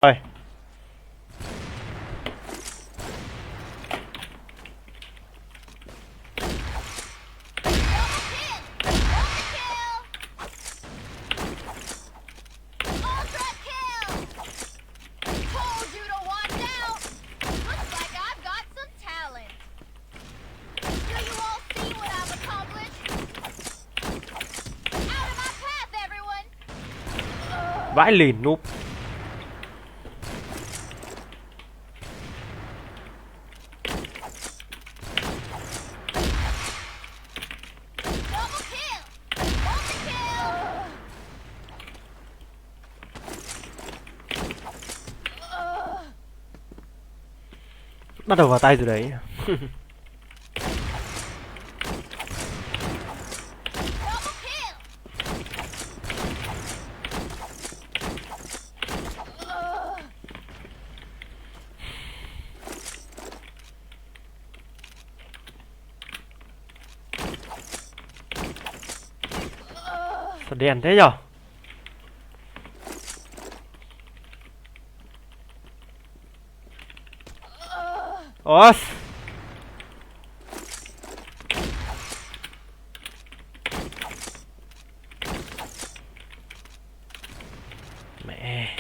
Rồi, vãi lìn núp. Bắt đầu vào tay rồi đấy. Sao đèn thế nhở? Ôi, mẹ.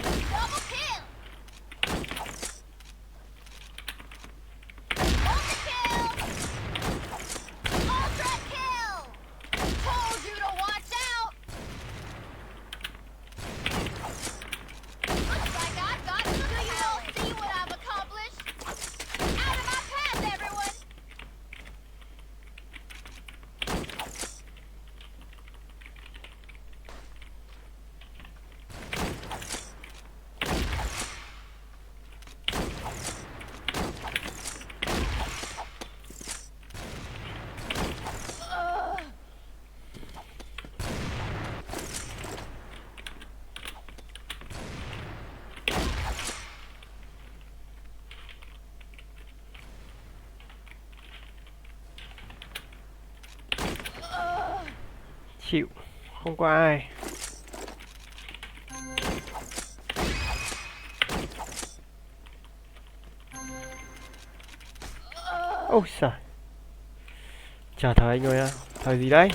Chịu, không có ai. Ôi giời. Chả thời anh ơi à. Thời gì đấy?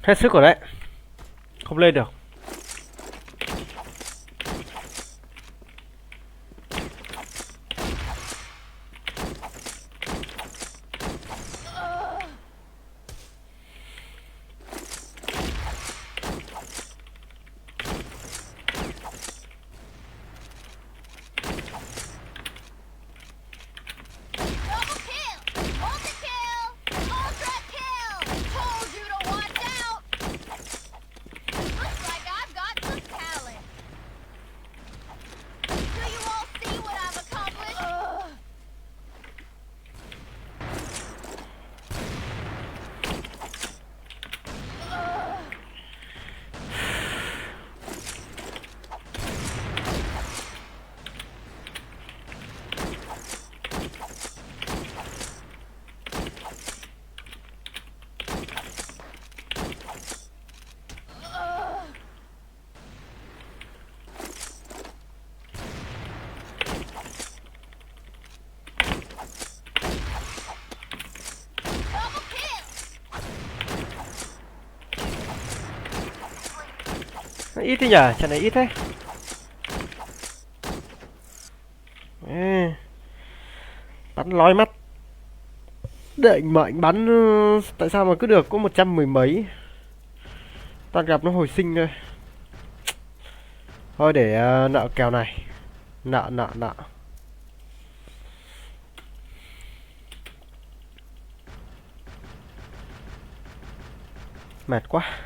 Hết sức rồi đấy. Không lên được. ít đi nhở, trận này ít đấy. Bắn lói mắt. Định mệnh bắn tại sao mà cứ được có 110 mấy. Toàn gặp nó hồi sinh thôi. Thôi để nợ kèo này. Nợ. Mệt quá.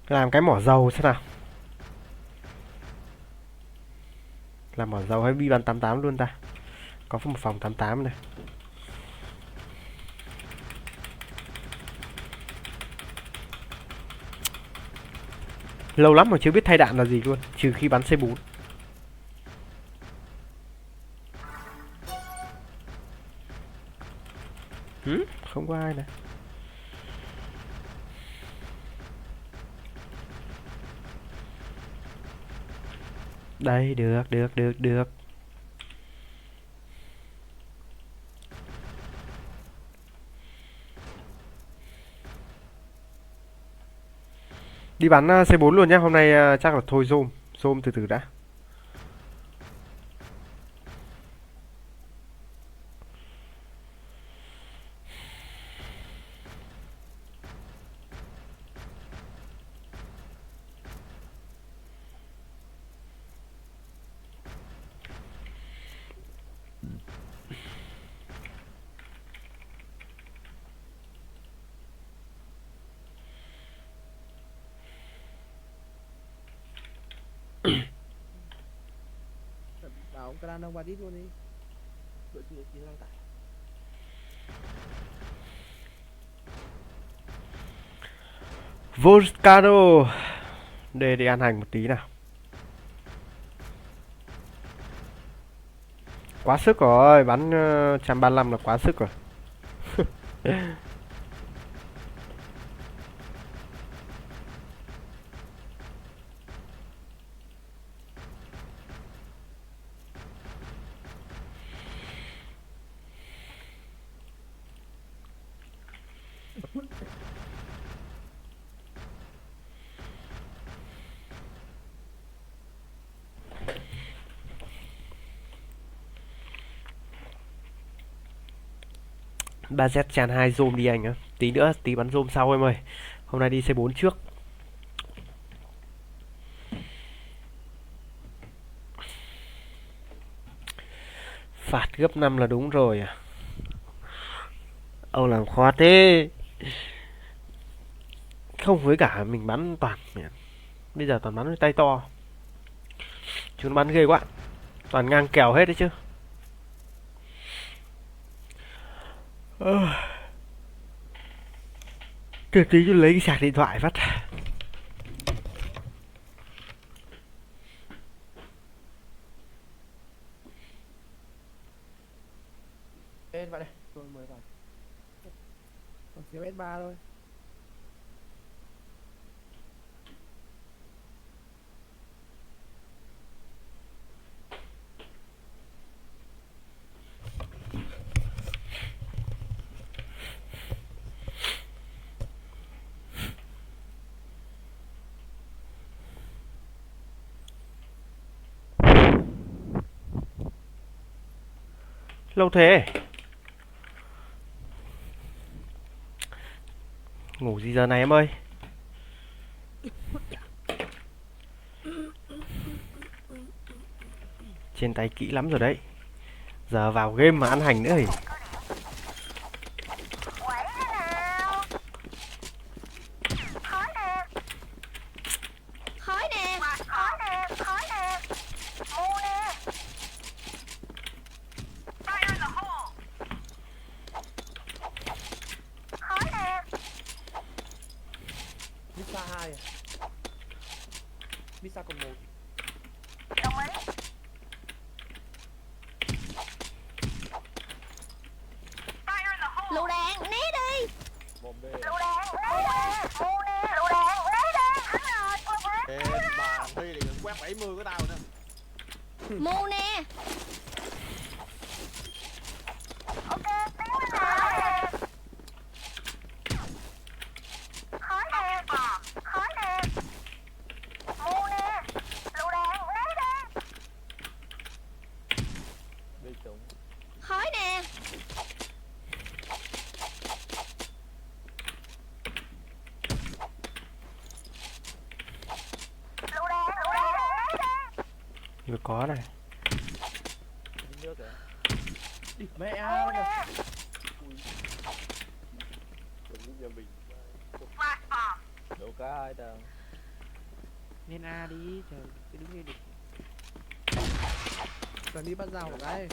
Làm cái mỏ dầu xem nào. Làm mỏ dầu hay bi bắn 88 luôn ta. Có một phòng 88 này. Lâu lắm mà chưa biết thay đạn là gì luôn, trừ khi bắn C4. Không có ai này. Đây, được. Đi bắn C4 luôn nhá, hôm nay chắc là thôi zoom từ từ đã. Bảo ông Cran ông vào đi luôn đi. Đội chủ lực đang tải. Volcano. Để đi ăn hành một tí nào. Quá sức rồi, bắn 135 là quá sức rồi. Ba z tràn 2 zoom đi anh á. Tí nữa, tí bắn zoom sau em ơi. Hôm nay đi C4 trước. Phạt gấp 5 là đúng rồi à. Ông làm khó thế. Không với cả mình bắn toàn. Bây giờ toàn bắn với tay to. Chúng bắn ghê quá. Toàn ngang kèo hết đấy chứ. Kìa tí chứ lấy cái sạc điện thoại phát. Lên vào đây, tôi mới vào. Còn thiếu S3 thôi. Lâu thế. Ngủ gì giờ này em ơi. Trên tay kỹ lắm rồi đấy. Giờ vào game mà ăn hành nữa thì Visa 2 à? Visa còn 1. Lựu đạn, né đi. Bom B. Lựu đạn, né đi. Lựu đạn, né đi. Thắng rồi. Ê, bà Thi thì quét 70 của tao nữa. Mu nè. Ok, tiến lên nào. Khói nè. Khói nè. Mu nè. Lựu đạn, lấy đi. Bị trúng. Khói nè. Lựu đạn, lấy đi. Vừa có này. Dính nước kìa. Địt mẹ nó kìa. Đổ cá hai tầng. Lên A đi, trời, cứ đứng đây đi. Cần đi bắt rào một cái.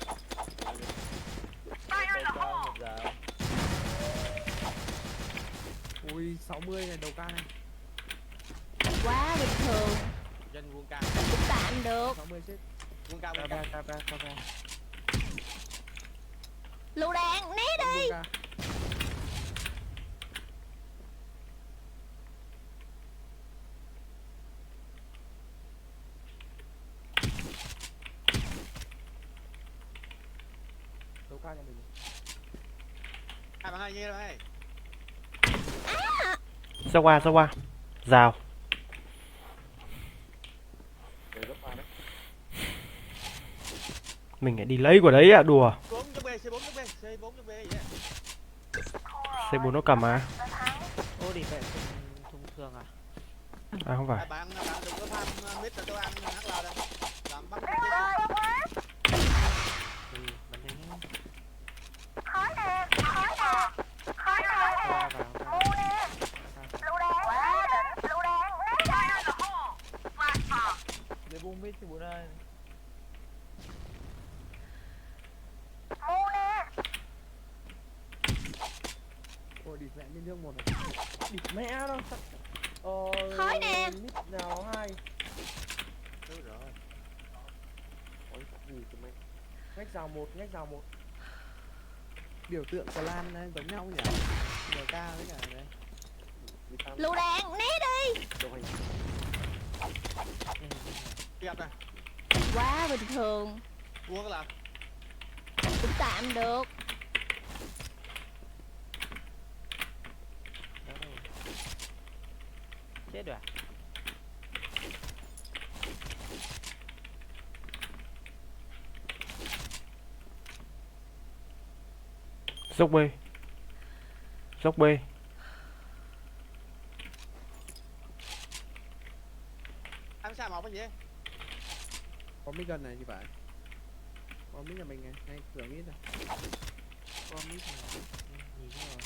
Đổ cá một rào. Ui 60 này đầu ca này. Quá bình thường. Dân vuông ca. Cũng tạm được. 60 chết. Vuông ca, vuông ca. Lựu đạn, né đi. Đầu ca. Đầu ca nhà mình. Hai bằng hai như đây. Ra qua. Rào. Mình lại đi lấy của đấy ạ, đùa. 4 B, C4 B, C4 B vậy. C4 nó cầm à? Ô đi về thùng thường à? À không phải. Bạn đừng có tham mít là tôi ăn hắc lò đây. Làm bắt mình thấy Khói nè. Khói nè. Khói nè. qua vào. Mu nè. Lựu đạn, quá đỉnh. Lựu đạn, lấy đi. Để bung mít thì bún ơi. Mu nè. Ôi địt mẹ lên thương một này. Địt mẹ nó. Khói nè. Mít nào hai. Đúng rồi. Ôi gì cho mày. Ngách rào một. Biểu tượng của Lan này, giống nhau nhỉ? Đầu ca với cả này. Lựu đạn, né đi. Gặp này. Quá bình thường. Vuông cái là. Cũng tạm được. Chết rồi à? Dốc B. Ăn sao mọc cái gì? Có mít gần này thì phải. Có mít nhà mình này, ngay cửa mít này. Con mít này. Nhìn thấy rồi.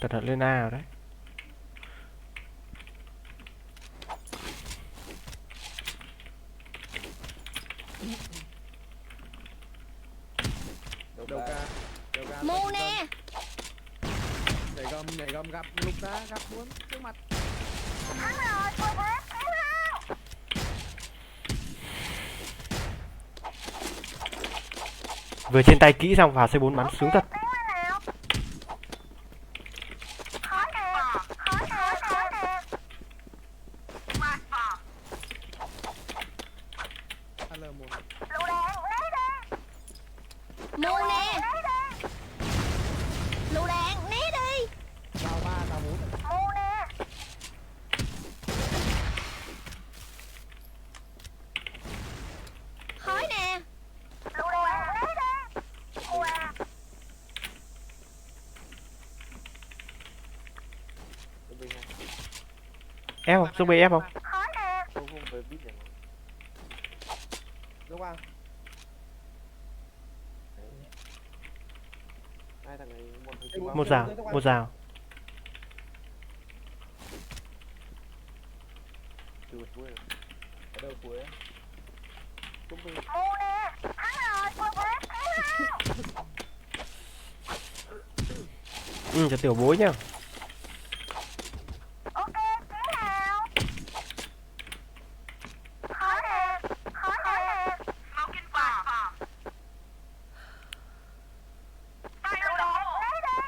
Cẩn thận lên A rồi đấy. Đầu ca. Mu nè. Nhảy gầm gặp lục ra, gặp luôn trước mặt. Thắng rồi, tôi bớt kéo hao. Vừa trên tay kỹ xong vào C4 bắn sướng thật. Tiến lên nào. Khói nè. Khói nè. AL1. Lựu đạn, lấy đi. Mu nè. Lựu đạn, né đi. Rào 3, rào 4. Mu nè. Khói nè. Lựu đạn, lấy đi. Wow. Ép không? Dốc B ép không? Khói nè. Đúng không? Hai thằng này Một rào. Ở đâu cuối á? Cũng bị. Mu nè. Thắng rồi, tôi bớt kéo hao. Cho tiểu bối nhá. Ok, tiến nào. Khói nè. Khói nè. Smoking bomb. Lựu đạn, lấy đi.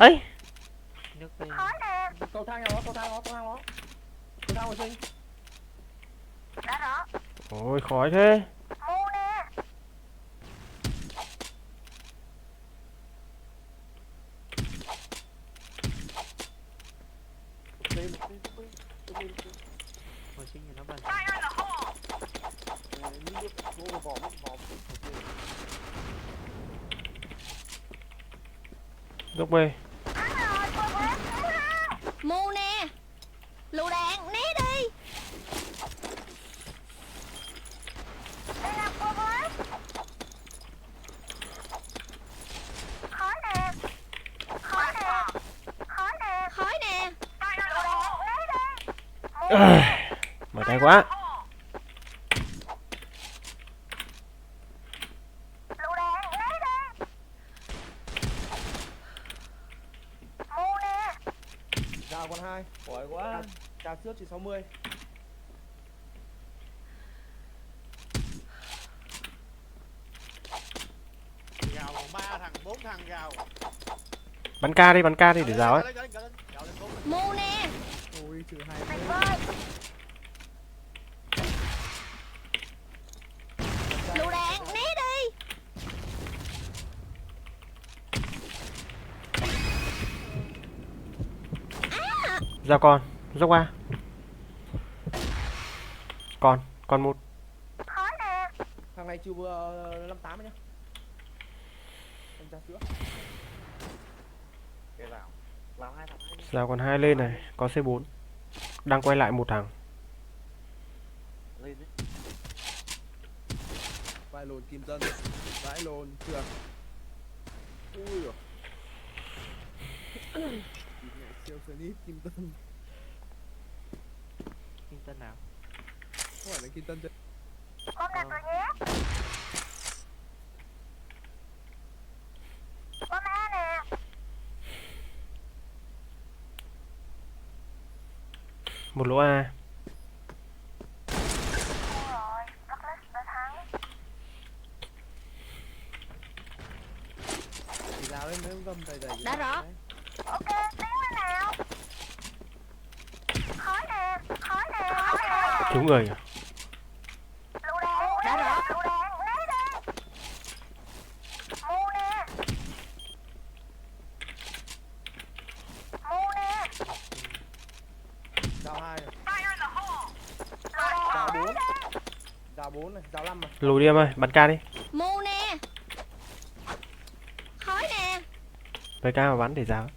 ấy. Nước về. Khói nè. Cầu thang nó, cầu thang nó, cầu thang nó. Cầu thang hồi sinh. Đã rõ. Ôi khói thế. Mu nè. Hồi sinh thì nó bẩn. Fire in the hole. Dốc B. Thắng rồi, progress cứu ha. Mu nè. Lựu đạn, né đi. Đây là progress. Khói nè. Khói nè. Khói nè. Khói nè. Lựu đạn, né đi. Mở tay quá. Lựu đạn, né đi. Mu nè. Rào còn 2. Giỏi quá. Trà trước chỉ 60. Gào còn 3 thằng, 4 thằng gào. Bắn ca đi để giáo ấy. Gào lên 4. Mu nè. Ôi trừ 2. Tuyệt vời. Lựu đạn, né đi. Giao dốc A. Còn một. Khói nè. Thằng này trừ vừa 58 nhá. Thằng trà sữa. Kệ vào. Vào 2 thằng 2 đi. Giao còn 2 lên này, có C4. Đang quay lại một thằng. Lên đấy. Vai lồn kim dân. Vãi lồn trượt. Ui giời. Siêu snip kim tân. Kim Tân nào? Không phải là kim tân chứ. Con đặt rồi nhé. Con A nè. Một lỗ A. Rồi, Douglas đã thắng. Thì rào lên mấy gầm đầy đầy. Đã rõ. Ok, tiến lên nào. Khói nè. Khói nè. Khói nè. Cứu người à? Lựu đạn. Đã rõ. Lựu đạn, né đi. Mu nè. Mu nè. Rào 2 này. Fire in the hole. Rào Lựu 4. đạn, né đi. Rào 4 này, rào 5 này. Lùi đi em ơi, bắn ca đi. Mu nè. Khói nè. Với ca mà bắn để giáo.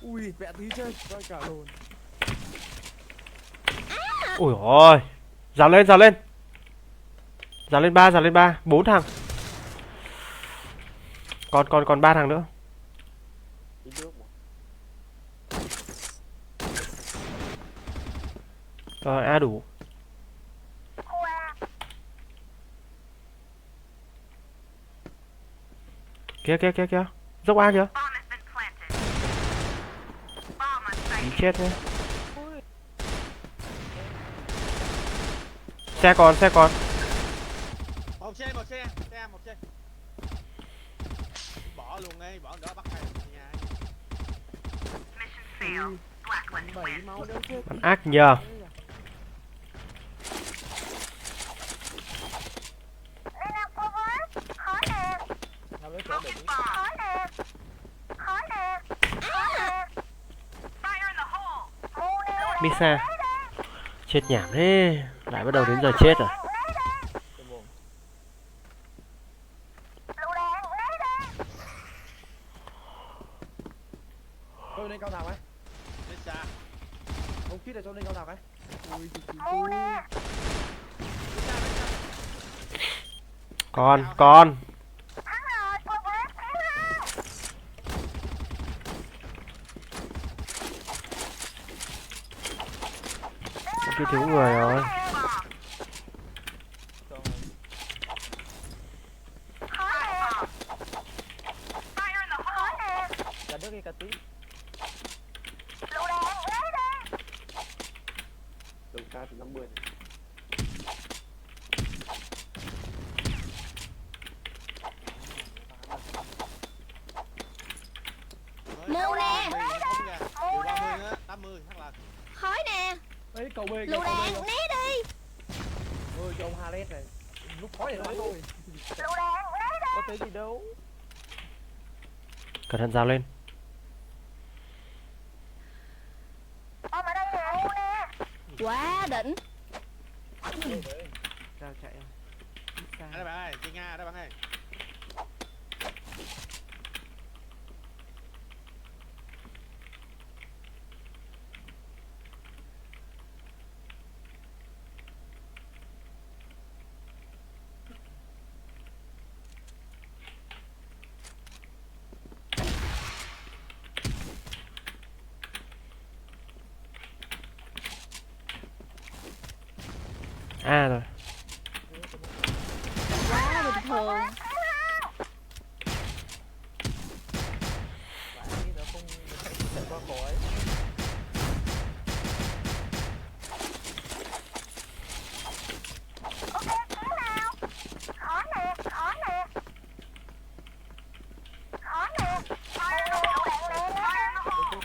Ui, vẽ tí chơi, coi cả lồn. Ui ôi. Giáo lên. Giáo lên 3, 4 thằng. Còn 3 thằng nữa. Đi nước một. Rồi A đủ. Khu A. Kìa. Dốc A kìa. Bomb has been planted. Bomb on site. Ý chết nhé. Xe còn. Một xe. Xe một xe. Bỏ luôn ngay, bỏ đỡ bắt hai thằng nhà. Mission failed. Blacklist 7 win. máu đéo chết. Bắn ác nhờ. Đây là progress. Khói nè. Nào lấy chỗ để đi. Khói nè. Khói nè. Khói nè. Fire in the hole. Mu nè. Misa. Chết nhảm thế. Lại bắt đầu đến giờ chết rồi. Trên buồng. Lựu đạn, né đi. Tôi lên cao thảo ấy. Lên xa. Ông kít là cho lên cao thảo ấy. Ui, Mu nè. Còn. Thắng rồi, progress cứu ha. Kia thiếu người rồi. Khói nè. Fire in the hole. Khói nè. Cả nước hay cả tí? Lựu đạn, né đi. Từ ca từ 50 này. 80 hắc là. Khói nè. Ấy cầu B kìa, Lựu cầu B đạn kìa. né đi. Ôi cho ông Halet này. Lúc khói này bắn thôi. Lựu đạn né đi. Có tới gì đâu. Cẩn thận dao lên. Bom ở đây nè. Quá đỉnh. Sao chạy à? Đi xa. Đây bạn ơi, chị Nga đây bạn ơi. À rồi. Quá bình thường. Bạn nó không chạy qua khói. Ok, chiến nào. Khói nè, khói nè. Khói nè. Fire in the hole. Fire in the hole.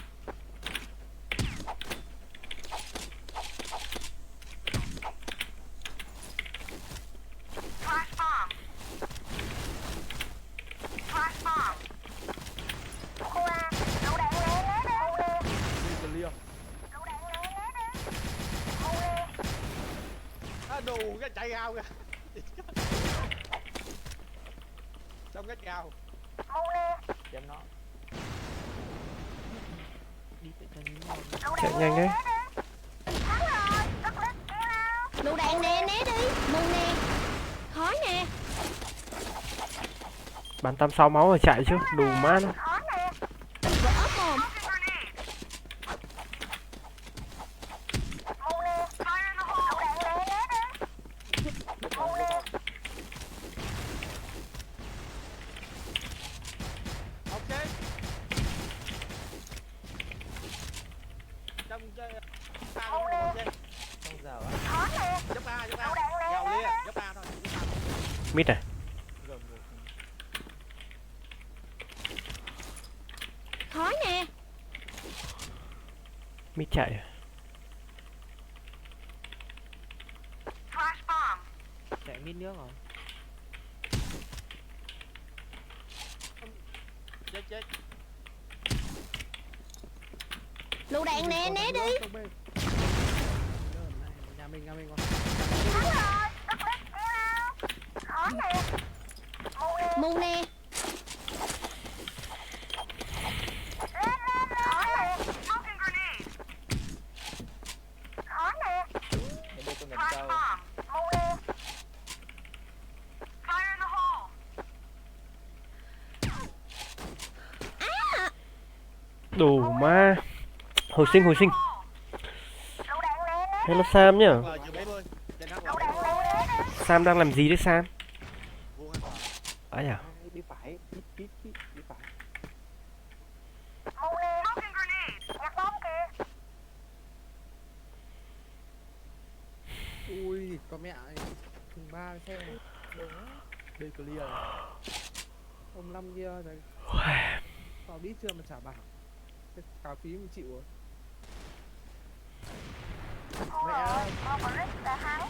Flash bomb. Flash bomb. Khoa, lựu đạn né đi. Đi clear. Lựu đạn né đi. Nó đù cái chạy gào kìa. Xong cái gào. Chém nó. Đi chạy cho nín ngon. Chạy nhanh đấy. Lựu đạn nè, né đi. Mù nè. Khói nè. Bắn 86 máu rồi chạy chứ, đủ má nó. Khói nè. Vỡ mồm. Mù nè. Fire in the hole. Lựu đạn nè, né đi. Mù nè. Ok. Trong chơi ba con chơi. Trong rào á. Khói nè. Dốc A. Gào lia, dốc A thôi. Mít này. Gần rồi. Khói nè. Mít chạy. Flash bomb. Chạy mít nước rồi. Chết. Lựu đạn nè, né đi. Cầu B. Nhà mình con. Thắng rồi. Đất lít kia nào. Khói nè. Mù nè. Lên. Khói nè. Smoking grenade. Khói nè. Để đây con đằng Flash sau. bomb. Mù nè. Fire in the hole. Đủ má. Hồi sinh. Lựu đạn nè, né. Hello Sam nhá. Hắc là chưa 70. Trên hắc là Lựu đạn nè, né đi. Sam đang làm gì đấy Sam? vuông an toàn. Ấy à? Đi phải. Đi phải. Mù nè. Smoking grenade. Nhặt bom kìa. Ui, con mẹ ơi. Thùng 3 xe này. Đây clear này. Ông Lâm kia này. Vào đi chưa mà chả bảo. Cái cà phí mình chịu rồi. Mẹ ơi. Overrix đã thắng.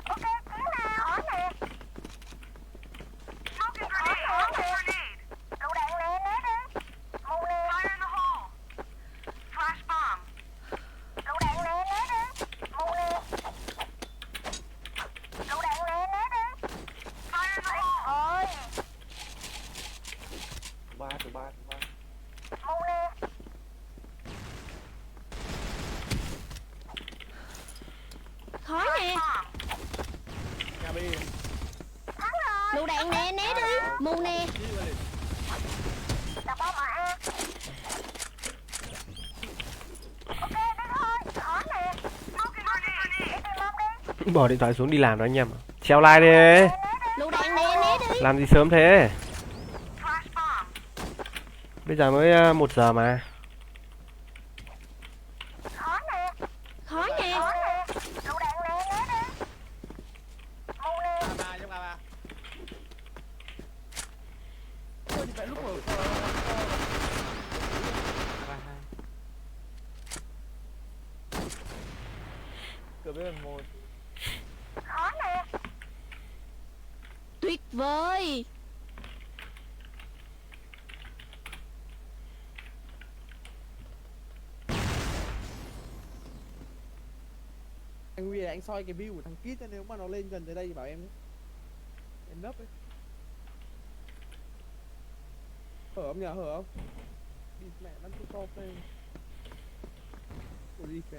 Ok, chiến nào. Khói nè. Smoking grenade. Lựu đạn nè, né đi. Mù nè. Fire in the hole. Flash bomb. Lựu đạn nè, né đi. Mù nè. Lựu đạn nè, né đi. Fire in the hole. Ôi. Từ ba. Mù nè. Khói nè. Nhà B. Thắng rồi. Lựu đạn nè, né đi. Mù nè. Đi qua đi. Đặt bom ở A. Ok, đi thôi. Khói nè. Smoking grenade. Đi tìm bom đi. Bỏ điện thoại xuống đi làm đó anh em. Treo like đi. Lựu đạn nè, né đi. Làm gì sớm thế? Flash bomb. Bây giờ mới 1 giờ mà. Khói nè. Khói nè. Lựu đạn nè, né đi. Mù nè. Ba dốc A. với một. Khó nè. Tuyệt vời. Anh Nguyen anh soi cái view của thằng Kít, nếu mà nó lên gần tới đây thì bảo em nhé. Em nấp ấy. Hở không nhỉ, hở không? Đi mẹ bắn cái co đây. Ủa đi mẹ.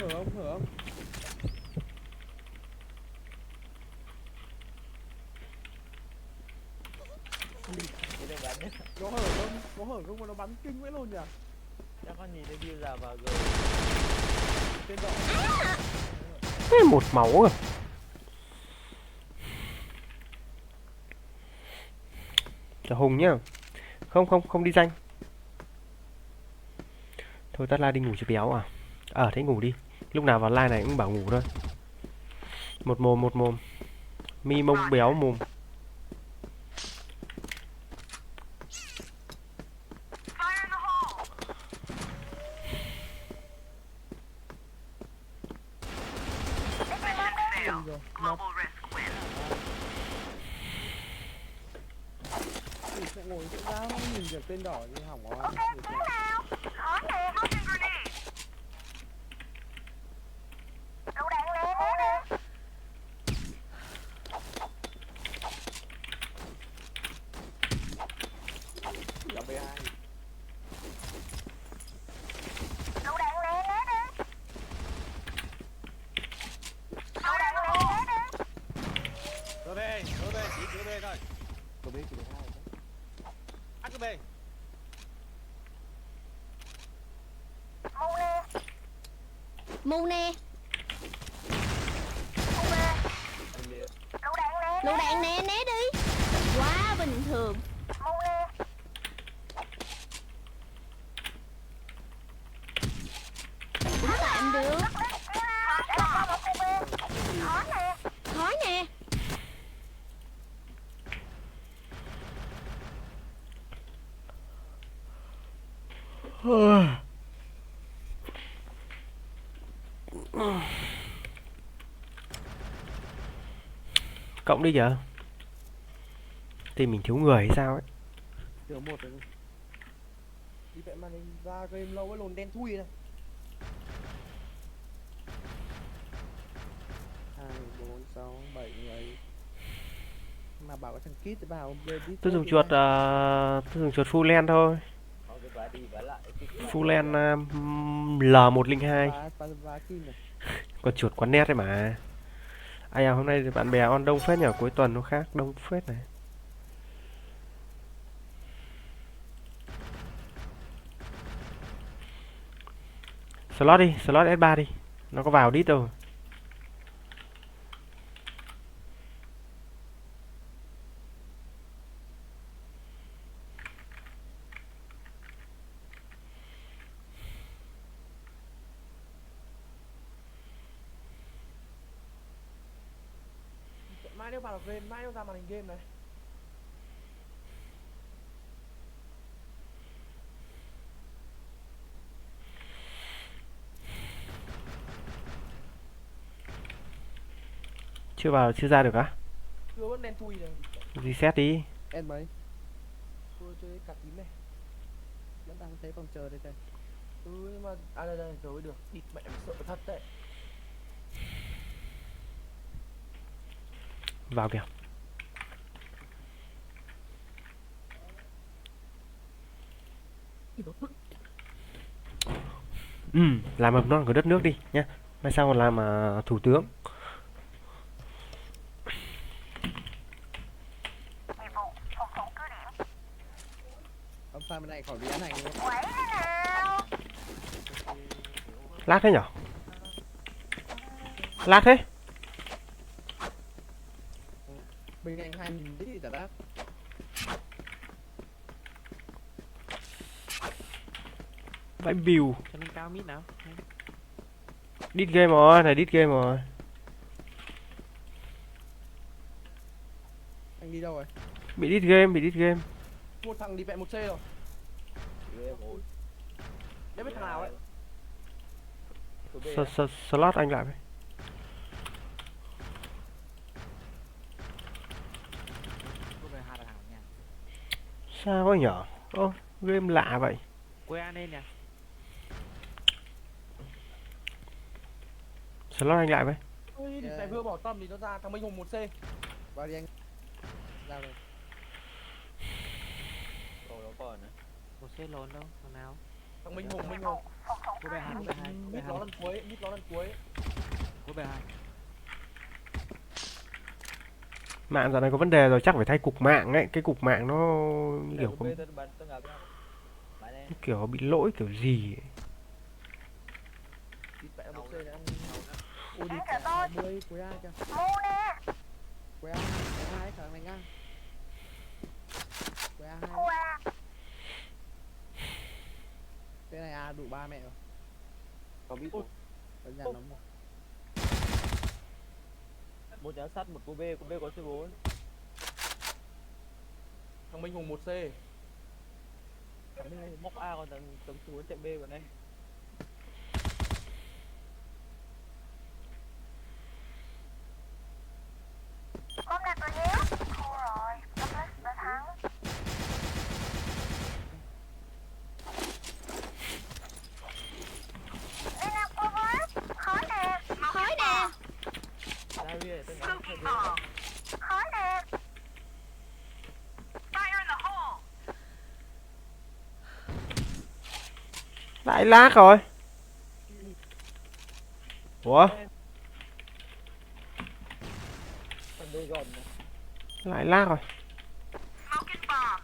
Hở không, hở không? Để đừng bắn nhé. Nó hở không? Nó hở không mà nó bắn kinh vậy luôn nhỉ? Chắc con nhìn thấy view ra vào rồi. Tên đỏ. Ê, một máu rồi. Cho Hùng nhá. Không đi danh. Thôi tắt la đi ngủ cho béo à. Thế ngủ đi. Lúc nào vào live này cũng bảo ngủ thôi. Một mồm. Mi mông béo mồm. Fire in the hole. Mission failed. Rồi. Global risk win. Thì sẽ ngồi chỗ ra nó nhìn được tên đỏ thì hỏng rồi. Ok, cứu nào. Khó nè. Launching grenade. Lựu đạn nè, né nè. Là B2. Lựu đạn nè, né nè. Lựu đạn nè, né nè. Đưa B, chỉ đưa B thôi. Có biết cái B2 không? Ăn cái B. Mù nè. Mù nè. Mù nè. Anh liệt. Lựu đạn nè. Lựu đạn nè, né đi. Quá bình thường. Mù nè. Cũng tạm được. Cứu nào. Để là một khu B. Khó nè. Khó nè. Cộng đi giờ. Thì mình thiếu người hay sao ấy. Thiếu một rồi. Đi vậy mà mình ra game lâu cái lồn đen thui này. 2, 4, 6, 7 người. Mà bảo cái thằng Kít thì bảo về đi. Tôi dùng chuột full lens thôi. Không cái vá đi vá lại. Full lens L102. Và kim này. Còn chuột quán nét đấy mà. Ai à, hôm nay thì bạn bè on đông phết nhỉ, cuối tuần nó khác đông phết này. Slot đi, slot S3 đi. Nó có vào đít đâu. Mai nếu vào được game, mai nếu ra màn hình game này. Chưa vào, chưa ra được á? Chưa vẫn đen thui này. Reset đi. Em mấy? Tôi chơi cả tím này. Vẫn đang thấy còn chờ đây đây. Nhưng mà đây rồi được. Địt mẹ mày sợ thật đấy. Vào kìa. Làm mầm non của đất nước đi nhá. Mai sau còn làm thủ tướng. Nhiệm vụ phục thủ cứ điểm. Ông pha bên này khỏi bị án hành luôn. Quẩy thế nào. Lát thế nhở? Lát thế? Bên anh 2000 tí trả đáp. Vãi bìu. Cho nên cao mít nào. Đít game rồi, này đít game rồi. Anh đi đâu rồi? Bị đít game, bị đít game. Một thằng đi vẹ 1C rồi. B1. Nếu biết thằng nào ấy. Của B á. Slot anh lại với. Cô về hai là thằng nha. Sao quá nhở? Ô, game lạ vậy. Quê an nên nè. Slot anh lại với. Ôi, thì Yeah. mày vừa bỏ tâm thì nó ra thằng Minh Hùng 1C. Vào đi anh. Ra rồi. Đồ nó còn á. Một xe lồn đâu, thằng nào? Thằng Minh Hùng, Minh Hùng. Cô về hai, cô về hai, cô về Mít hai. nó lần cuối, mít nó lần cuối. Cô về hai. Mạng dạo này có vấn đề rồi, chắc phải thay cục mạng ấy. Cái cục mạng nó như Để kiểu của có, B tao bắn tao ngập nhau. Bạn em. kiểu bị lỗi kiểu gì ấy. Đi vẽ 1C này anh. Ui đi Cản cả trở tôi. 20 cuối A kìa. Ngu nè. Cuối A2 khả năng này ngang. Cuối A2. Qua. Cái này A đủ 3 mẹ rồi. Có biết Ở nhà nóng rồi. một nhá sắt, một của B có C4. Thằng Minh Hùng 1C. Thằng này móc A còn thằng C4 chạy B bọn em. Bom đặt rồi nhé. Thua rồi. Double đã thắng. Lên nào cô với. Khói nè. Khói nè. Ra bia tao ngắm theo bia. Khói nè. Fire in the hole. Lại lag rồi. Ủa? Thằng B gòn này. Lại lag rồi. Smoking bomb.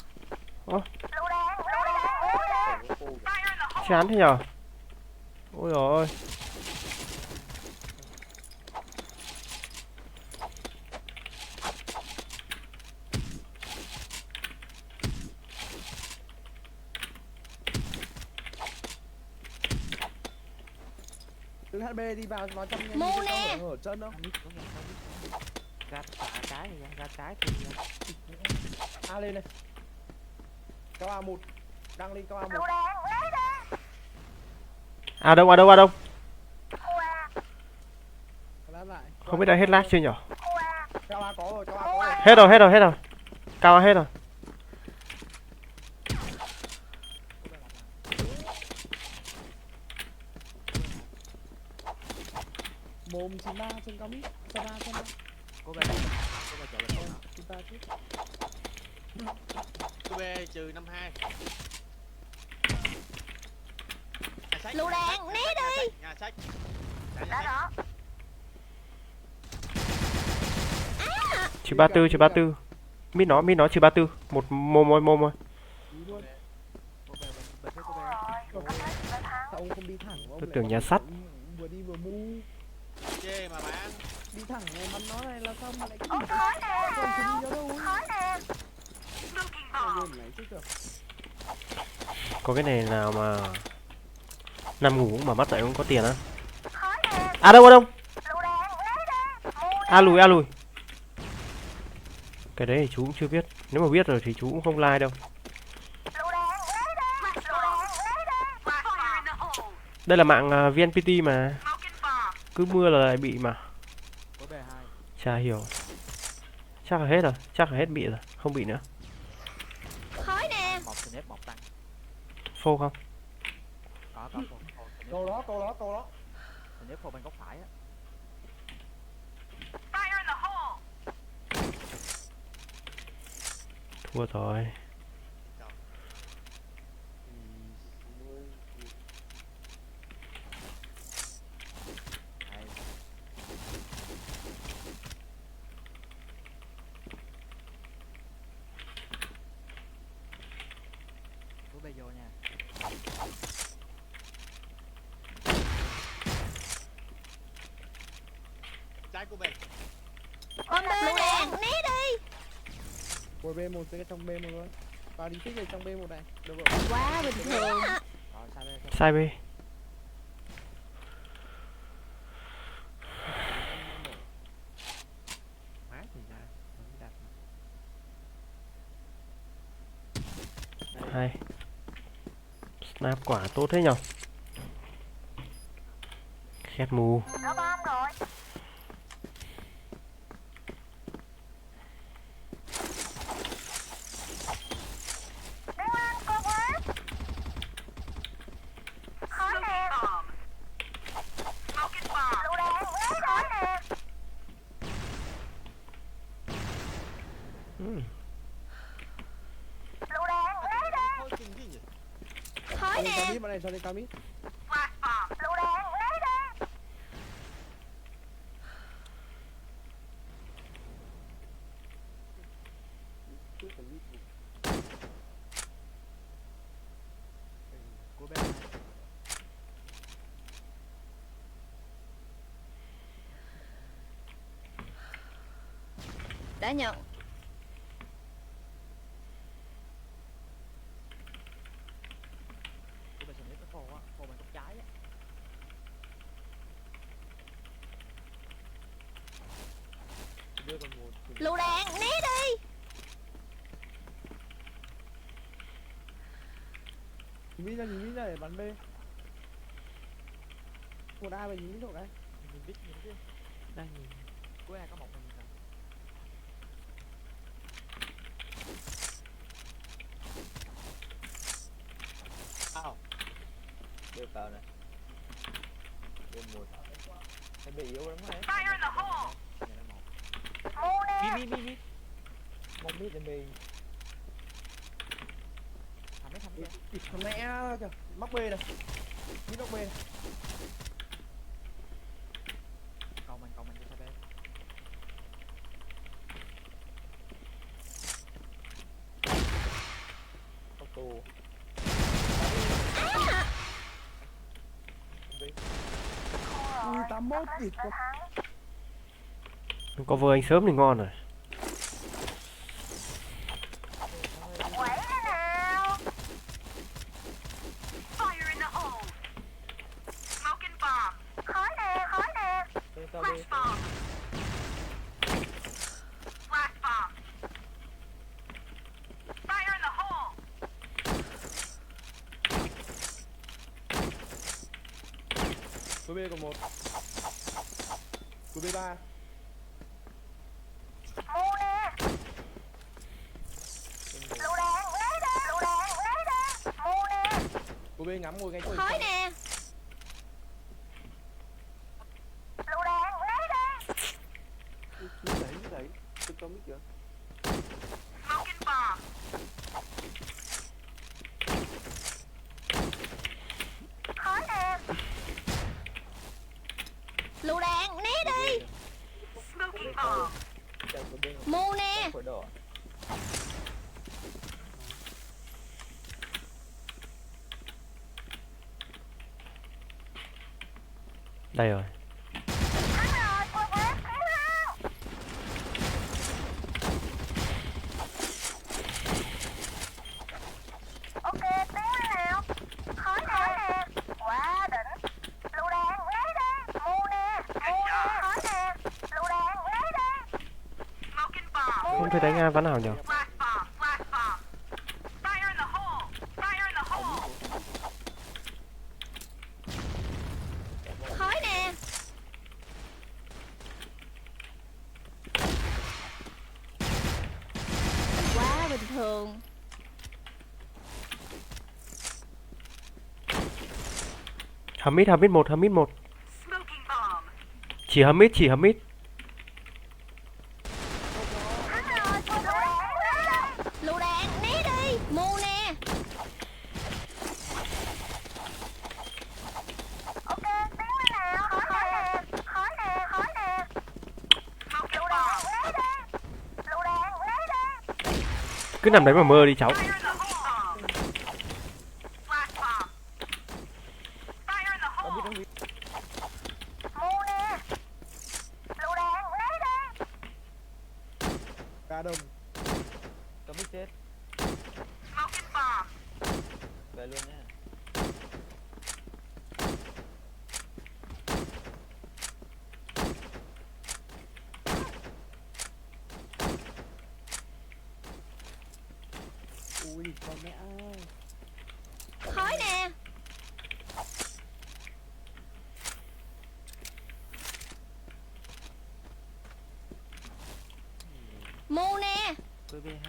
Ủa? Lựu đạn. Lựu đạn. Lựu đạn. Có cô kìa. Fire in the hole. Chán thế nhở? Ôi dồi ôi. Từ HB đi vào trong nhanh. Mu đi, nè. không ở chân đâu. Ra trái thì ra trái thì A lên này. Cao A1. Đang lên cao A1. Lựu đạn. Lấy đi. À đâu, à đâu, à đâu. Qua. Lát lại. Không biết đã hết lag chưa nhở? Qua. Cao A có rồi, cao A có rồi. Hết rồi, hết rồi, hết rồi. Cao hết rồi. Mồm 93 trên cao mít. Sơn A trên A. cô về đây. Cô về chỗ bên đó. 93 chứ. Cô B trừ 52. Nhà sách, Lựu nhà đạn, sách, né nhà đi. sách, nhà sách. Nhà Đã sách. đó. Trừ 34, trừ 34. Mít nó trừ 34. Một mồm thôi, mồm thôi. Đi luôn. Cô về bên phía cô Thua về. rồi. Double đã thắng. Sao ông không đi thẳng? Ông Tôi lại tưởng bắn nhà sắt. Vừa đi vừa mu. Chê mà bán. Đi thẳng này bắn nó này là xong mà lại cứ Ôi đi khói nè. không đi đâu đâu. Khói nè. Smoking bomb. Quên này chứ kìa. Có cái này nào mà nằm ngủ mà mắt dậy không có tiền á? Khói nè. À đâu, à đâu. Lựu đạn. Lấy đi. Ngu nè. A lùi, a lùi. Cái đấy thì chú cũng chưa biết. Nếu mà biết rồi thì chú cũng không like đâu. Lựu đạn. Lấy đi. Lựu đạn. Lấy đi. Fire in the hole. Đây là mạng VNPT mà. Smoking bomb. Cứ mưa là lại bị mà. Cô về hai. Chả hiểu. Chắc là hết rồi. Chắc là hết bị rồi. Không bị nữa. Khói nè. Một snap một tăng. Phô không? Có một. Câu đó, câu đó, câu đó. Snap phô bên góc phải á. Fire in the hole. Thua rồi. Hai. Cô về vô nha. Trái cô B. Con lựu đạn. Né đi. Ngồi B1 cái trong B1 luôn. Vào đi tích ở trong B1 này. Được rồi. Quá bình thường. Rồi sai bên. Sai B. Mát thì ra. Vẫn đặt. Hay. Snap quả tốt thế nhở? Khét mù. Có bom rồi. Đứng lên cô quá. Khói nè. Lựu đạn lấy khói nè. Ừ. Lựu đạn lấy đi. Thôi chừng gì nhỉ? Khói Lên cao nè. mít vào đây, cho lên cao mít. Lựu đạn lấy đi. Của bé Đã nhận. của bé sẽ lấy cái phô á, phô bằng góc trái á. Đưa còn một thì Lựu đạn né đi. Nhìn mít ra để bắn B. Một A về nhìn mít rồi đấy. mình biết những cái Đang nhìn. Của A có một mình rồi. Ao. đưa vào này. Đưa một. Nó bị yếu lắm đấy. Fire in the hole. Nhà nó một. Ngu nè. Mi. Một mít để mình. Thằng kìa. Thằng mẹ kìa, mắc B này. Mít mắc B này. Cầu mình cho xe bé. Có tù. Ui 81 kịp quá. Có vừa anh sớm thì ngon rồi. Quẩy thế nào. Fire in the hole. Smoking bomb. Khói nè, khói nè. Lên cao B. Flash bomb. Flash bomb. Fire in the hole. Của B còn một. Của B 3. Ngu nè. Lựu đạn lấy đi. Lựu đạn lấy đi. Ngu nè. Của B ngắm ngồi ngay chỗ. Khói nè. Lựu đạn lấy đi. Đấy. Tôi có mít chưa? Smoking bomb. Khói nè. Lựu đạn né đi. Smoking bomb. Chạy của bên. Mù nè. Khỏi đỏ. Đây rồi. Thắng rồi, cô quá cứu không. Ok, tiến lên nào. Khói nè. Quá đỉnh. Lựu đạn lấy đi. Ngu nè. Khói nè. Lựu đạn lấy đi. Smoking bomb. Không thấy đánh ai ván nào nhỉ? Flash bomb. Flash bomb. Fire in the hole. Fire in the hole. Khói nè. Quá bình thường. Hầm mít một. Smoking bomb. Chỉ hầm mít. Thắng rồi, cô lựu đạn lấy đi. Lựu đạn né đi. Mù nè. Ok, tiến lên nào. Khói nè. Khói nè, khói nè. Lựu đạn lấy đi. Lựu đạn lấy đi. Cứ nằm đấy mà mơ đi cháu. Fire in the hole. Flash bomb. Fire in the hole. Ngu nè. Lựu đạn lấy đi. Ca đồng. Có mít chết. Smoking bomb. Về luôn nha. Ui con mẹ ơi. Khói nè. Mù nè. VB2.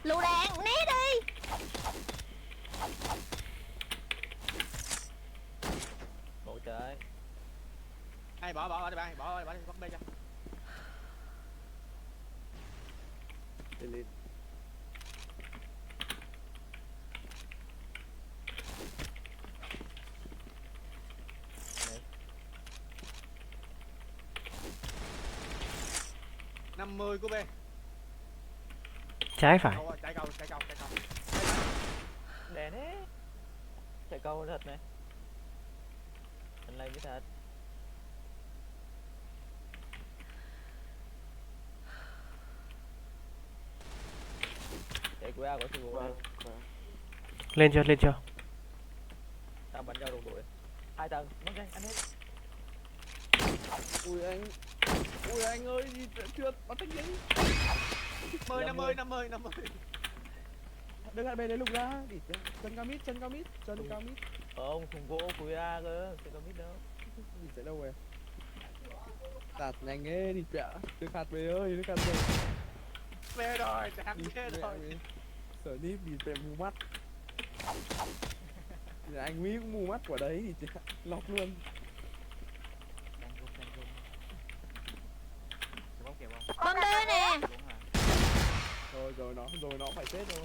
Lựu đạn, né đi. Ngủ trời. Ai bỏ đi bạn, bỏ đi bắt bê cho. Lên lên. Đấy. 50 của B. Trái phải. Chạy cầu. Đèn ấy. Chạy câu thật này. Anh lên cái thật. Chạy qua của sư đây. Lên chưa? Tao bắn cho đồng đội. 2 tầng, mất đây, ăn hết. Ui anh ơi, gì chưa bắn tách giấy. 50. Đừng hạt bề đấy lục ra. Đi chân cao mít. Không, thùng gỗ cuối A cơ, sẽ có biết đâu. Đi chạy đâu rồi? Tạt nhanh ấy, đi vẽ. Đừng hạt bề ơi, đừng hạt bề. Mê rồi, chẳng Đi mê vẽ rồi. đi. Sở nít đi vẽ mù mắt. Nhà anh Mỹ cũng mù mắt quả đấy thì lọc luôn. Đang rung. Sẽ bóng kèo không? Bom bê nè. Đúng rồi. Rồi nó phải chết rồi.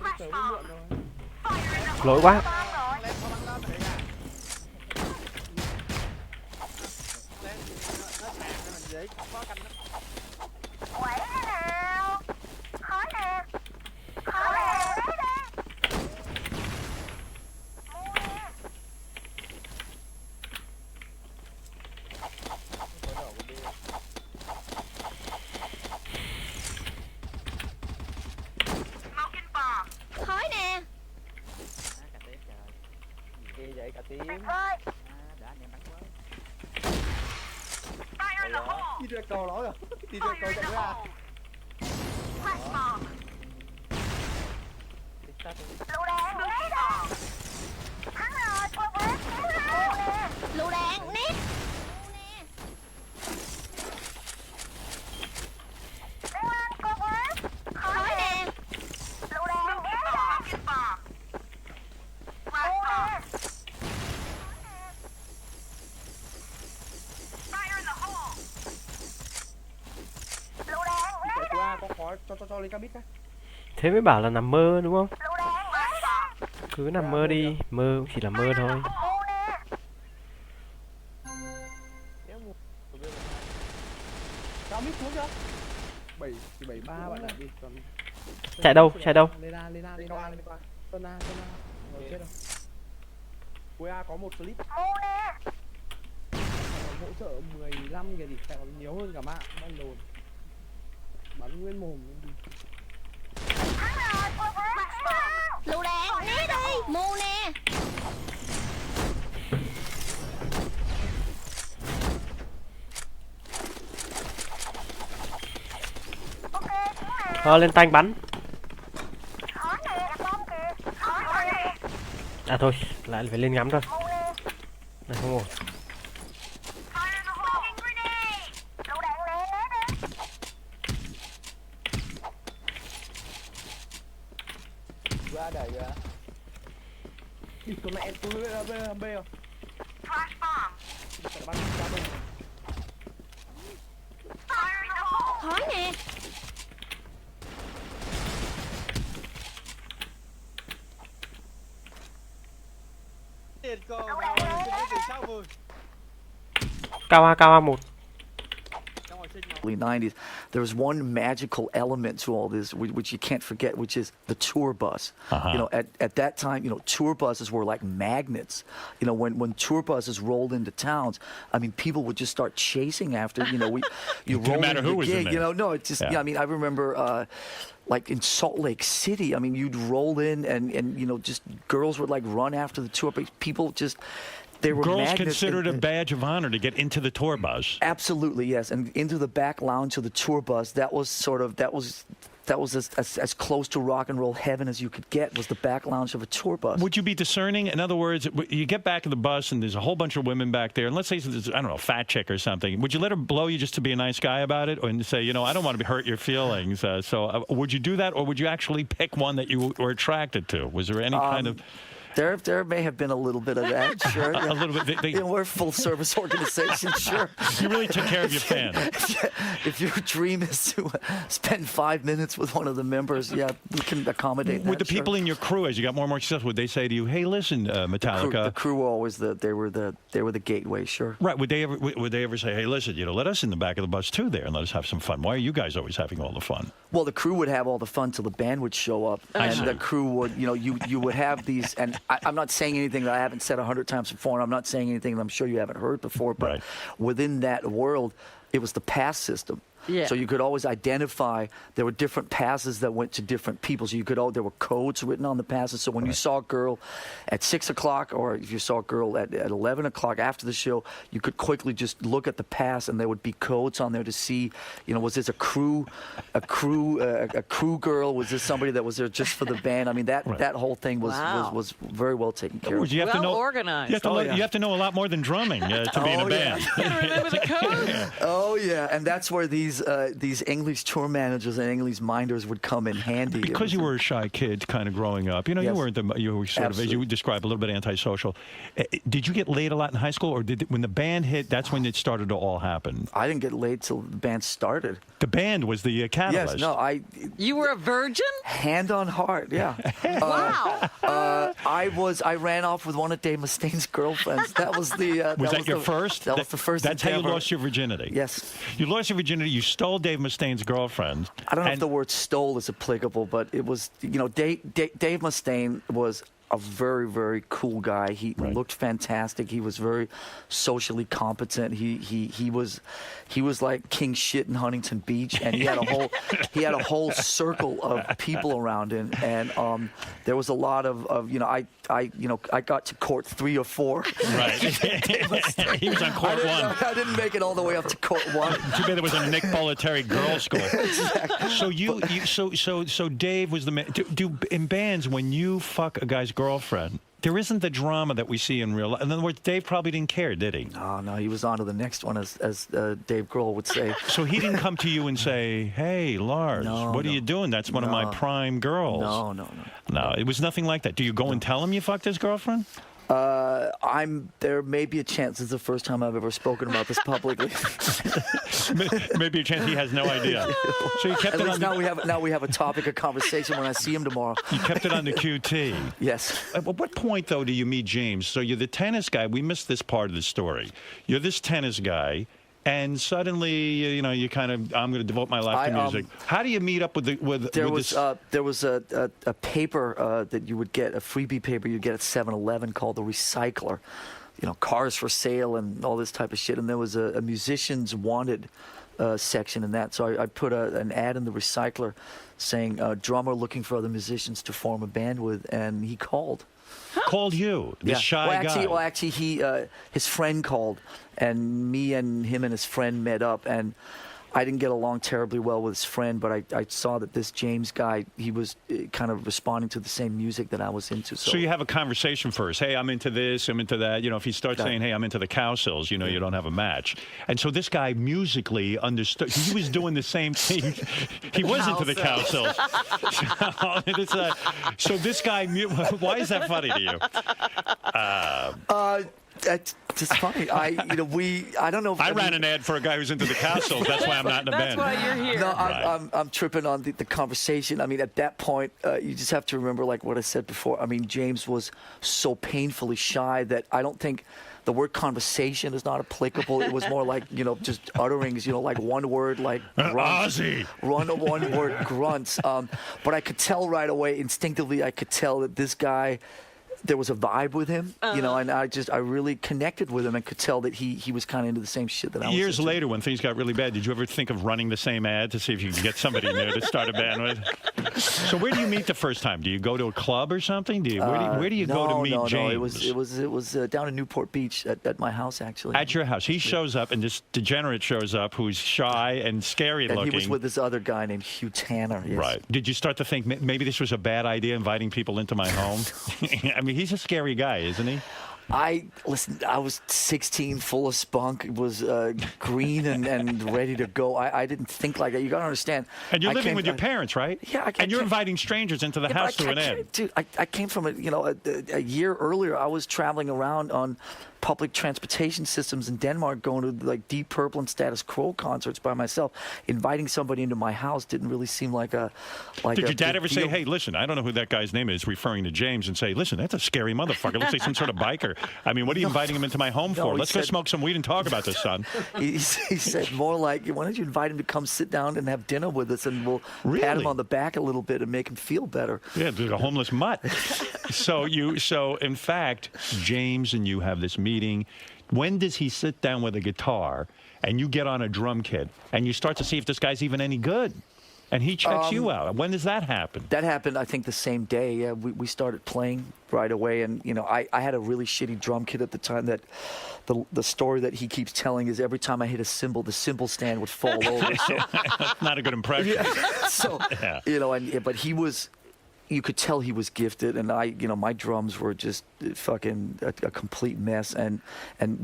Bạn sớm mới muộn rồi. Lỗi quá. Lên có bắn lên rồi à. Lên nó sàn cho mình dễ có canh đó. Quẩy thế nào? Khói nè. Lấy đi. Mua nè. Có đỏ của B. Smoking bomb. Khói nè. Cả tép trời. Kia vậy cả tím. Tuyệt vời. Đã anh em bắn quá. Fire in the hole. Đi ra cầu nó rồi. Đi ra Fire cầu in chạy the ra. hole. Flash bomb. Tích tắc đi. Lựu đạn lấy đi. Thắng rồi, progress. Mua nè. Lựu đạn, né. Mù nè. Đứng lên, progress. Khói nè. Lựu đạn lấy đi. Smoking bomb. Flash bomb. Fire in the hole. Lựu đạn lấy Chạy đi. qua có khói cho lên cabin cái. Thế mới bảo là nằm mơ đúng không? Lựu đạn lấy đi. Cứ nằm mơ đi, mơ cũng chỉ là mơ thôi. Mua nè. Kéo mua. Của B là Cao mít xuống chưa? 73 bạn ạ đi còn. Chạy đâu? Lên A. Sơn A. Rồi chết rồi. Cuối A có một slip. Mua nè. Còn hỗ trợ 15 kìa thì sẽ còn nhiều hơn cả mạng. Bắn đồn. Bắn nguyên mồm luôn đi. Thắng rồi, progress. Lựu đạn, né đi. Mù nè. Ok, chiến nào. Thôi lên tanh bắn. Khói nè, đặt bom kìa. Khói nè. À thôi, lại phải lên ngắm thôi. Mua nè. Này không ổn. Fire in the hole. Smoking grenade. Lựu đạn nè, lấy đi. qua đẩy ra. Đi con mẹ tôi là B không? Flash bomb. Phải bắn ra mình. Fire in the hole. Khói nè. Tiền cô nào xin cái gì 60. Cao A 1. Trong hồi sinh early 90s, there was one magical element to all this, which you can't forget, which is the tour bus. You know, at that time, you know, tour buses were like magnets. You know, when tour buses rolled into towns, I mean, people would just start chasing after. You know, you roll matter into who the was in gig. there. You know, no, it's just. Yeah. Yeah, I mean, I remember. Like in Salt Lake City, I mean, you'd roll in and you know, just girls would like run after the tour bus. People just. They were Girls magnets considered a and- badge of honor to get into the tour bus. Absolutely, yes. And into the back lounge of the tour bus, that was as close to rock and roll heaven as you could get, was the back lounge of a tour bus. Would you be discerning? In other words, you get back in the bus and there's a whole bunch of women back there, and let's say there's, I don't know, a fat chick or something. Would you let her blow you just to be a nice guy about it, and say, you know, I don't want to hurt your feelings? So would you do that, or would you actually pick one that you were attracted to? Was there any kind of... There may have been a little bit of that, sure. A little bit. You know, we're a full-service organization, sure. You really took care of your fan. If your dream is to spend 5 minutes with one of the members, yeah, we can accommodate that. Would the people in your crew, as you got more and more successful, would they say to you, "Hey, listen, Metallica"? The crew were always they were the gateway, sure. Right. Would they ever say, "Hey, listen, you know, let us in the back of the bus too, there, and let us have some fun"? Why are you guys always having all the fun? Well, the crew would have all the fun till the band would show up, and the crew would, you know, you would have these, and I'm not saying anything that I haven't said 100 times before, and I'm not saying anything that I'm sure you haven't heard before, but within that world, it was the pass system. Yeah. So you could always identify, there were different passes that went to different people. So you could, there were codes written on the passes. So when you saw a girl at 6 o'clock, or if you saw a girl at 11 o'clock after the show, you could quickly just look at the pass, and there would be codes on there to see, you know, was this a crew girl? Was this somebody that was there just for the band? I mean, that whole thing was very well taken care of. You have to know, organized. You have to know a lot more than drumming to be in a band. You gotta remember the codes. Oh yeah, and that's where these English tour managers and English minders would come in handy. Because you were a shy kid, kind of growing up. You know, you were sort of, as you described, a little bit antisocial. Did you get laid a lot in high school, or when the band hit, that's when it started to all happen? I didn't get laid till the band started. The band was the catalyst. Yes, no, You were a virgin? Hand on heart, yeah. Wow. I ran off with one of Dave Mustaine's girlfriends. That was the. Was that your first? That was the first. That's how you endeavor. lost your virginity. Yes. You lost your virginity. You stole Dave Mustaine's girlfriend. I don't know if the word "stole" is applicable, but it was. You know, Dave Mustaine was a very, very cool guy. He looked fantastic. He was very socially competent. He was like king shit in Huntington Beach, and he had a whole circle of people around him. And there was a lot of I got to court 3 or 4. Right. He was on court 1. I didn't make it all the way up to court 1. Too bad there was a Nick Bollettieri girls' school. Exactly. So Dave was the man. Do in bands, when you fuck a guy's girlfriend, there isn't the drama that we see in real life. In other words, Dave probably didn't care, did he? No, he was on to the next one, as Dave Grohl would say. So he didn't come to you and say, "Hey, Lars, what are you doing? That's one of my prime girls." No, it was nothing like that. Do you go and tell him you fucked his girlfriend? There may be a chance. It's the first time I've ever spoken about this publicly. Maybe a chance he has no idea. So you kept At it least on. now we have a topic of conversation when I see him tomorrow. You kept it on the QT. Yes. At what point, though, do you meet James? So you're the tennis guy. We missed this part of the story. You're this tennis guy. And suddenly, you know, you kind of, I'm going to devote my life to music. How do you meet up with There was a paper that you would get, a freebie paper you'd get at 7-Eleven called The Recycler. You know, cars for sale and all this type of shit. And there was a musicians wanted section in that. So I put an ad in The Recycler saying, drummer looking for other musicians to form a band with, and he called. Called you, this shy guy. Well, actually, his friend called, and me and him and his friend met up, and I didn't get along terribly well with his friend, but I saw that this James guy, he was kind of responding to the same music that I was into. So you have a conversation first. Hey, I'm into this, I'm into that. You know, if he starts saying, hey, I'm into the cow sills, you know, you don't have a match. And so this guy musically understood. He was doing the same thing. He was into the cow sills. So this guy, why is that funny to you? That's just funny. I don't know. I ran an ad for a guy who's into the cow sills. That's why I'm not in the band. That's why you're here. No, I'm tripping on the conversation. I mean, at that point, you just have to remember, like what I said before. I mean, James was so painfully shy that I don't think the word conversation is not applicable. It was more like, you know, just utterings, you know, like one word, like grunts. Ozzy. One word grunts. But I could tell right away, instinctively, I could tell that this guy there was a vibe with him, you know, and I really connected with him and could tell that he was kind of into the same shit that I was. Years into. later, when things got really bad, did you ever think of running the same ad to see if you could get somebody new to start a band with? So where do you meet the first time? Do you go to a club or something? Where do you go to meet James? It was down in Newport Beach at my house, actually. At your house. He shows up, and this degenerate shows up who's shy and scary and looking. he was with this other guy named Hugh Tanner. Yes. Right. Did you start to think maybe this was a bad idea, inviting people into my home? I mean, he's a scary guy, isn't he? I was 16, full of spunk, was green and ready to go. I didn't think like that. You got to understand. And you're living with your parents, right? Yeah. And you're inviting strangers into the house through an ad. Dude, I came from a year earlier. I was traveling around on public transportation systems in Denmark, going to like Deep Purple and Status Quo concerts by myself. Inviting somebody into my house didn't really seem like a Did your dad ever say, deal. "Hey, listen, I don't know who that guy's name is," referring to James, and say, "Listen, that's a scary motherfucker. Looks like some sort of biker. I mean, what are you inviting him into my home for? Let's go smoke some weed and talk about this, son." He said more like, "Why don't you invite him to come sit down and have dinner with us, and we'll pat him on the back a little bit and make him feel better." Yeah, dude, a homeless mutt. So in fact, James and you have this meeting. When does he sit down with a guitar and you get on a drum kit and you start to see if this guy's even any good? And he checks you out. When does that happen? That happened, I think, the same day. Yeah, we started playing right away. And, you know, I had a really shitty drum kit at the time that the story that he keeps telling is every time I hit a cymbal, the cymbal stand would fall over. So, not a good impression. Yeah. So, you know, but he was... You could tell he was gifted, and my drums were just fucking a complete mess, and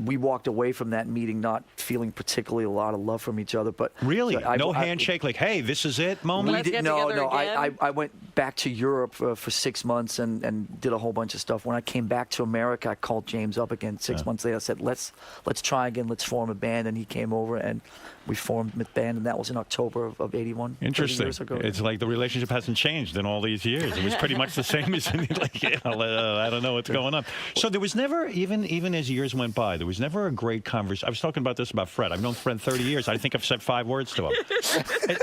we walked away from that meeting not feeling particularly a lot of love from each other. But really, no handshake, like, "Hey, this is it" moment. Let's get together again? I went back to Europe for 6 months and did a whole bunch of stuff. When I came back to America, I called James up again 6 months later. I said, let's try again. Let's form a band, and he came over and we formed a band, and that was in October of '81. Interesting. Years ago. It's like the relationship hasn't changed in all these years. It was pretty much the same as like, I don't know what's going on. So there was never, even as years went by, there was never a great conversation. I was talking about this about Fred. I've known Fred 30 years. I think I've said 5 words to him.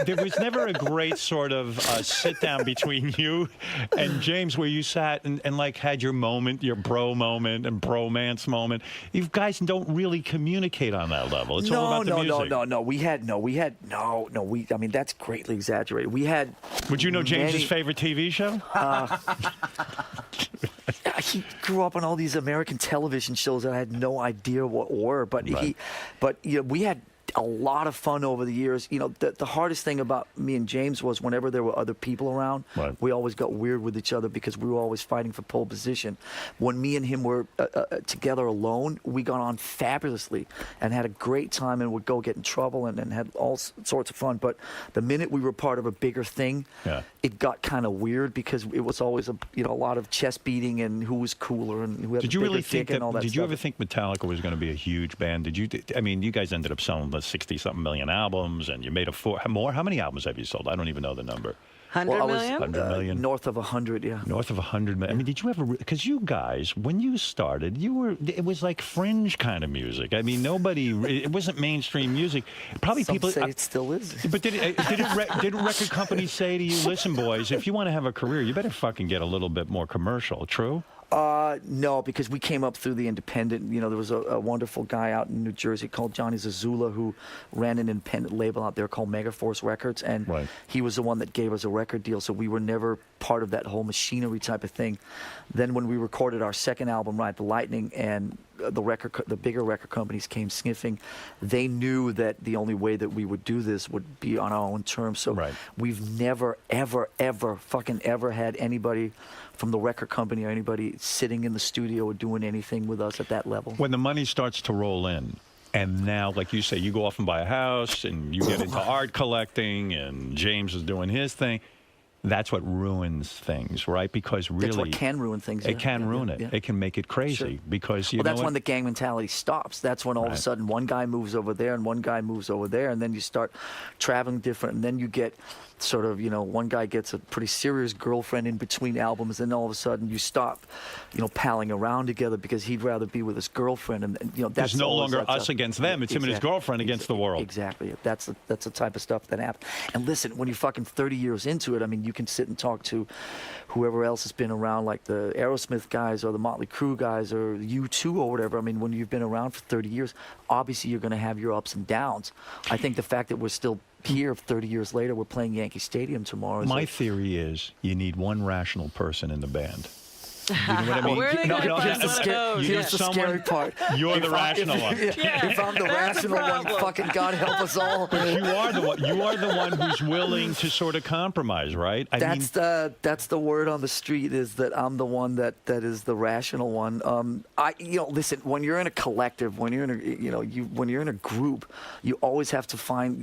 There was never a great sort of sit down between you and James where you sat and like had your moment, your bro moment and bromance moment. You guys don't really communicate on that level. It's all about the music. I mean, that's greatly exaggerated. We had. Would you know James's favorite TV show? He grew up on all these American television shows that I had no idea what were, but we had a lot of fun over the years. You know, the hardest thing about me and James was whenever there were other people around, we always got weird with each other because we were always fighting for pole position. When me and him were together alone, we got on fabulously and had a great time and would go get in trouble and had all sorts of fun. But the minute we were part of a bigger thing, it got kind of weird because it was always a lot of chest beating and who was cooler and who had the bigger dick and all that stuff. Did you ever think Metallica was going to be a huge band? I mean, you guys ended up selling 60-something million albums, and you made more. How many albums have you sold? I don't even know the number. 100 million? 100 million? North of 100, yeah. North of 100 million. I mean, did you ever... Because you guys, when you started, it was like fringe kind of music. I mean, it wasn't mainstream music. Probably Some people... say it still is. But did record companies say to you, "Listen, boys, if you want to have a career, you better fucking get a little bit more commercial"? True? No, because we came up through the independent. You know, there was a wonderful guy out in New Jersey called Johnny Zazula who ran an independent label out there called Megaforce Records, and he was the one that gave us a record deal. So we were never part of that whole machinery type of thing. Then when we recorded our second album, Ride the Lightning, and the bigger record companies came sniffing, they knew that the only way that we would do this would be on our own terms. So we've never, ever, ever, fucking ever had anybody from the record company or anybody sitting in the studio or doing anything with us at that level. When the money starts to roll in, and now, like you say, you go off and buy a house, and you get into art collecting, and James is doing his thing, that's what ruins things, right? Because really... That's what can ruin things. It can ruin it. It can make it crazy because, you know that's when the gang mentality stops. That's when all of a sudden one guy moves over there and one guy moves over there, and then you start traveling different, and then you get sort of, one guy gets a pretty serious girlfriend in between albums, and all of a sudden you stop, palling around together because he'd rather be with his girlfriend, and that's It's no longer us against them. It's him and his girlfriend against the world. Exactly. That's the type of stuff that happens. And listen, when you're fucking 30 years into it, I mean, you can sit and talk to whoever else has been around, like the Aerosmith guys or the Motley Crue guys or U2 or whatever. I mean, when you've been around for 30 years, obviously you're going to have your ups and downs. I think the fact that we're still here 30 years later, we're playing Yankee Stadium tomorrow. My theory is you need one rational person in the band. You know what I mean? Where are they gonna find here's one of those? here's the scary part. You're the rational one. If I'm the That's a rational one, problem. fucking God help us all. But you are the one. You are the one who's willing to sort of compromise, right? That's the word on the street, is that I'm the one that is the rational one. Listen, when you're in a collective, when you're in a when you're in a group, you always have to find